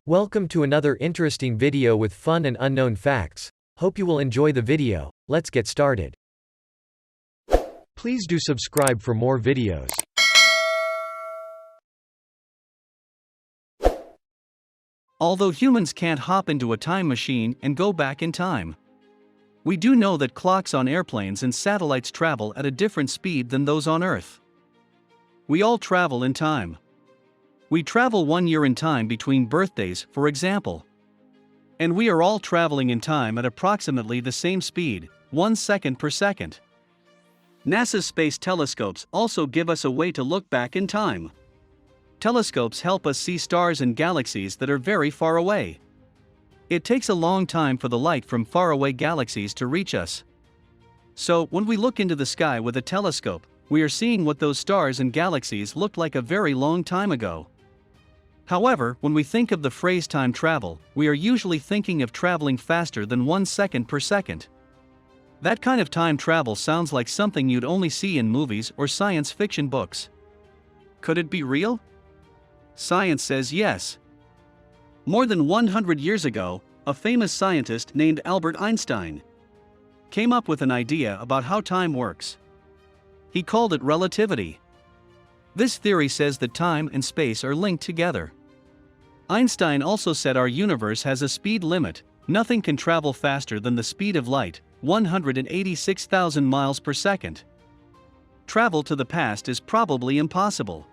Welcome to another interesting video with fun and unknown facts. Hope you will enjoy the video. Let's get started. Please do subscribe for more videos. Although humans can't hop into a time machine and go back in time, we do know that clocks on airplanes and satellites travel at a different speed than those on Earth. We all travel in time. We travel 1 year in time between birthdays, for example. And we are all traveling in time at approximately the same speed, 1 second per second. NASA's space telescopes also give us a way to look back in time. Telescopes help us see stars and galaxies that are very far away. It takes a long time for the light from faraway galaxies to reach us. So, when we look into the sky with a telescope, we are seeing what those stars and galaxies looked like a very long time ago. However, when we think of the phrase time travel, we are usually thinking of traveling faster than 1 second per second. That kind of time travel sounds like something you'd only see in movies or science fiction books. Could it be real? Science says yes. More than 100 years ago, a famous scientist named Albert Einstein came up with an idea about how time works. He called it relativity. This theory says that time and space are linked together. Einstein also said our universe has a speed limit. Nothing can travel faster than the speed of light, 186,000 miles per second. Travel to the past is probably impossible.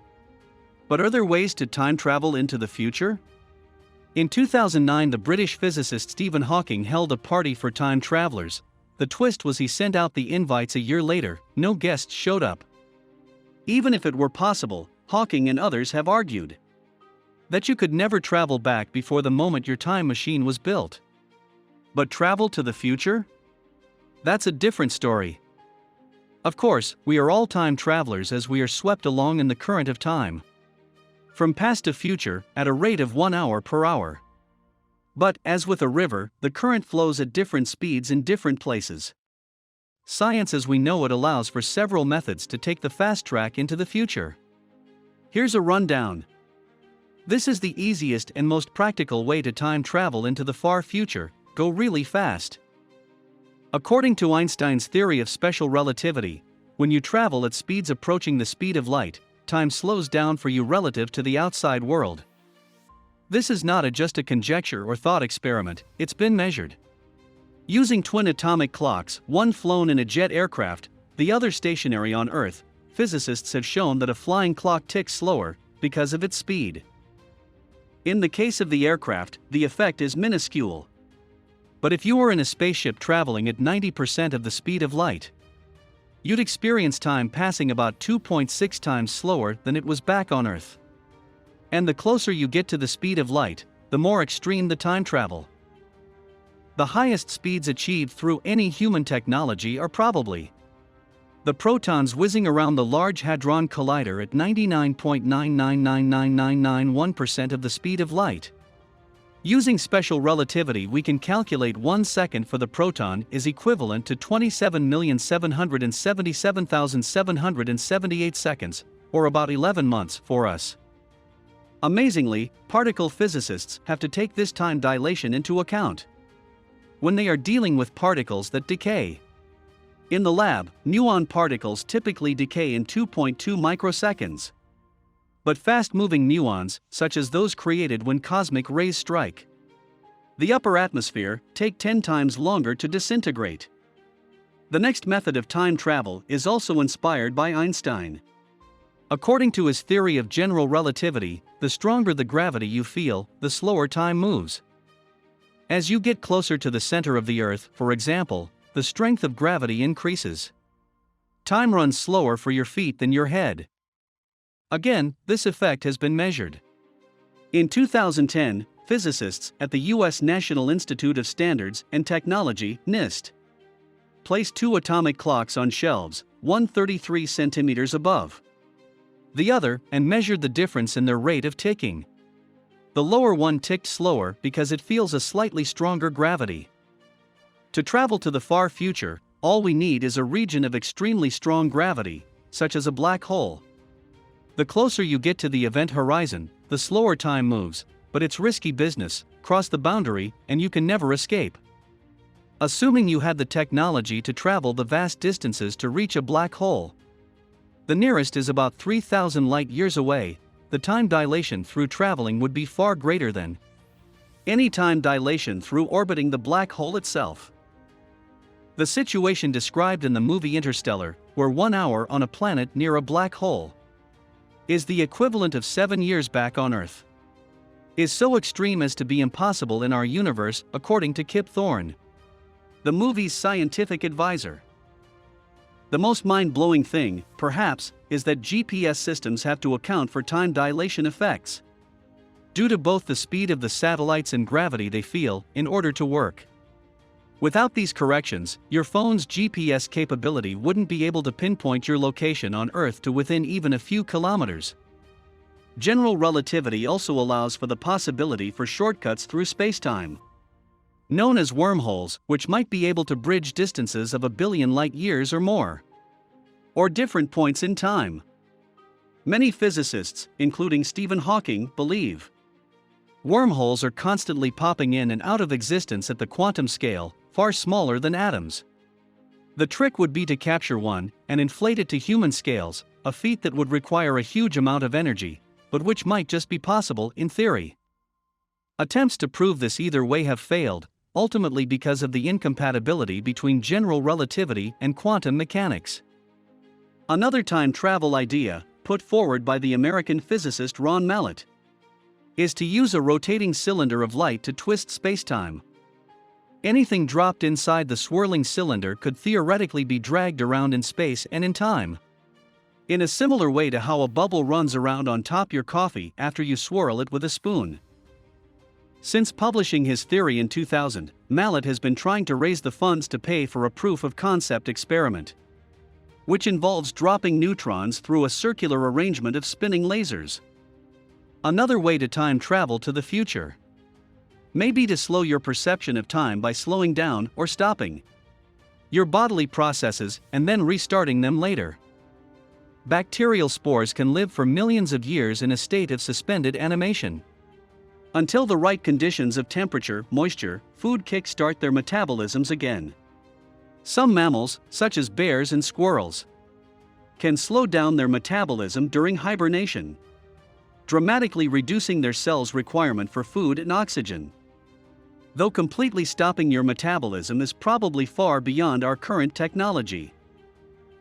But are there ways to time travel into the future? In 2009, the British physicist Stephen Hawking held a party for time travelers. The twist was he sent out the invites a year later. No guests showed up. Even if it were possible, Hawking and others have argued that you could never travel back before the moment your time machine was built. But travel to the future? That's a different story. Of course, we are all time travelers as we are swept along in the current of time, from past to future, at a rate of 1 hour per hour. But, as with a river, the current flows at different speeds in different places. Science as we know it allows for several methods to take the fast track into the future. Here's a rundown. This is the easiest and most practical way to time travel into the far future: go really fast. According to Einstein's theory of special relativity, when you travel at speeds approaching the speed of light, time slows down for you relative to the outside world. This is not just a conjecture or thought experiment, it's been measured. Using twin atomic clocks, one flown in a jet aircraft, the other stationary on Earth, physicists have shown that a flying clock ticks slower because of its speed. In the case of the aircraft, the effect is minuscule. But if you were in a spaceship traveling at 90% of the speed of light, you'd experience time passing about 2.6 times slower than it was back on Earth. And the closer you get to the speed of light, the more extreme the time travel. The highest speeds achieved through any human technology are probably the protons whizzing around the Large Hadron Collider at 99.9999991% of the speed of light. Using special relativity, we can calculate 1 second for the proton is equivalent to 27,777,778 seconds, or about 11 months for us. Amazingly, particle physicists have to take this time dilation into account when they are dealing with particles that decay. In the lab, muon particles typically decay in 2.2 microseconds. But fast-moving muons, such as those created when cosmic rays strike the upper atmosphere, take 10 times longer to disintegrate. The next method of time travel is also inspired by Einstein. According to his theory of general relativity, the stronger the gravity you feel, the slower time moves. As you get closer to the center of the Earth, for example, the strength of gravity increases. Time runs slower for your feet than your head. Again, this effect has been measured. In 2010, physicists at the U.S. National Institute of Standards and Technology, NIST, placed 2 atomic clocks on shelves, one 33 centimeters above the other, and measured the difference in their rate of ticking. The lower one ticked slower because it feels a slightly stronger gravity. To travel to the far future, all we need is a region of extremely strong gravity, such as a black hole. The closer you get to the event horizon, the slower time moves, but it's risky business, cross the boundary, and you can never escape. Assuming you had the technology to travel the vast distances to reach a black hole. The nearest is about 3,000 light-years away. The time dilation through traveling would be far greater than any time dilation through orbiting the black hole itself. The situation described in the movie Interstellar, where 1 hour on a planet near a black hole is the equivalent of 7 years back on Earth, is so extreme as to be impossible in our universe, according to Kip Thorne, the movie's scientific advisor. The most mind-blowing thing, perhaps, is that GPS systems have to account for time dilation effects due to both the speed of the satellites and gravity they feel, in order to work. Without these corrections, your phone's GPS capability wouldn't be able to pinpoint your location on Earth to within even a few kilometers. General relativity also allows for the possibility for shortcuts through spacetime, known as wormholes, which might be able to bridge distances of 1 billion light-years or more, or different points in time. Many physicists, including Stephen Hawking, believe wormholes are constantly popping in and out of existence at the quantum scale, far smaller than atoms. The trick would be to capture one and inflate it to human scales, a feat that would require a huge amount of energy, but which might just be possible in theory. Attempts to prove this either way have failed, ultimately because of the incompatibility between general relativity and quantum mechanics. Another time travel idea, put forward by the American physicist Ron Mallett, is to use a rotating cylinder of light to twist spacetime. Anything dropped inside the swirling cylinder could theoretically be dragged around in space and in time, in a similar way to how a bubble runs around on top your coffee after you swirl it with a spoon. Since publishing his theory in 2000, Mallett has been trying to raise the funds to pay for a proof-of-concept experiment, which involves dropping neutrons through a circular arrangement of spinning lasers. Another way to time travel to the future may be to slow your perception of time by slowing down or stopping your bodily processes and then restarting them later. Bacterial spores can live for millions of years in a state of suspended animation, until the right conditions of temperature, moisture, food kick-start their metabolisms again. Some mammals, such as bears and squirrels, can slow down their metabolism during hibernation, dramatically reducing their cells' requirement for food and oxygen. Though completely stopping your metabolism is probably far beyond our current technology,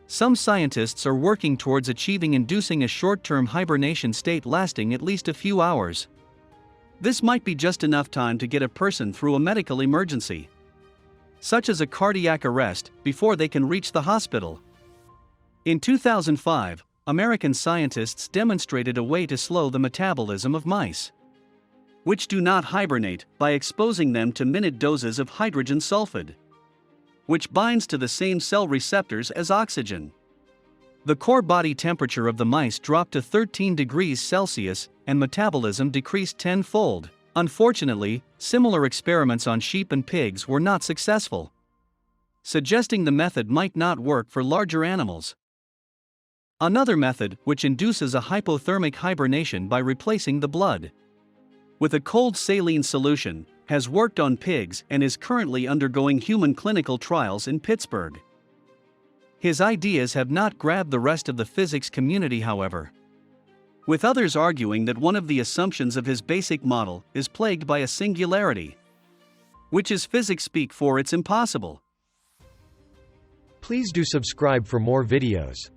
some scientists are working towards achieving inducing a short-term hibernation state lasting at least a few hours. This might be just enough time to get a person through a medical emergency, such as a cardiac arrest, before they can reach the hospital. In 2005, American scientists demonstrated a way to slow the metabolism of mice, which do not hibernate, by exposing them to minute doses of hydrogen sulfide, which binds to the same cell receptors as oxygen. The core body temperature of the mice dropped to 13 degrees Celsius, and metabolism decreased tenfold. Unfortunately, similar experiments on sheep and pigs were not successful, suggesting the method might not work for larger animals. Another method, which induces a hypothermic hibernation by replacing the blood with a cold saline solution, has worked on pigs and is currently undergoing human clinical trials in Pittsburgh. His ideas have not grabbed the rest of the physics community, however, with others arguing that one of the assumptions of his basic model is plagued by a singularity, which is physics speak for it's impossible. Please do subscribe for more videos.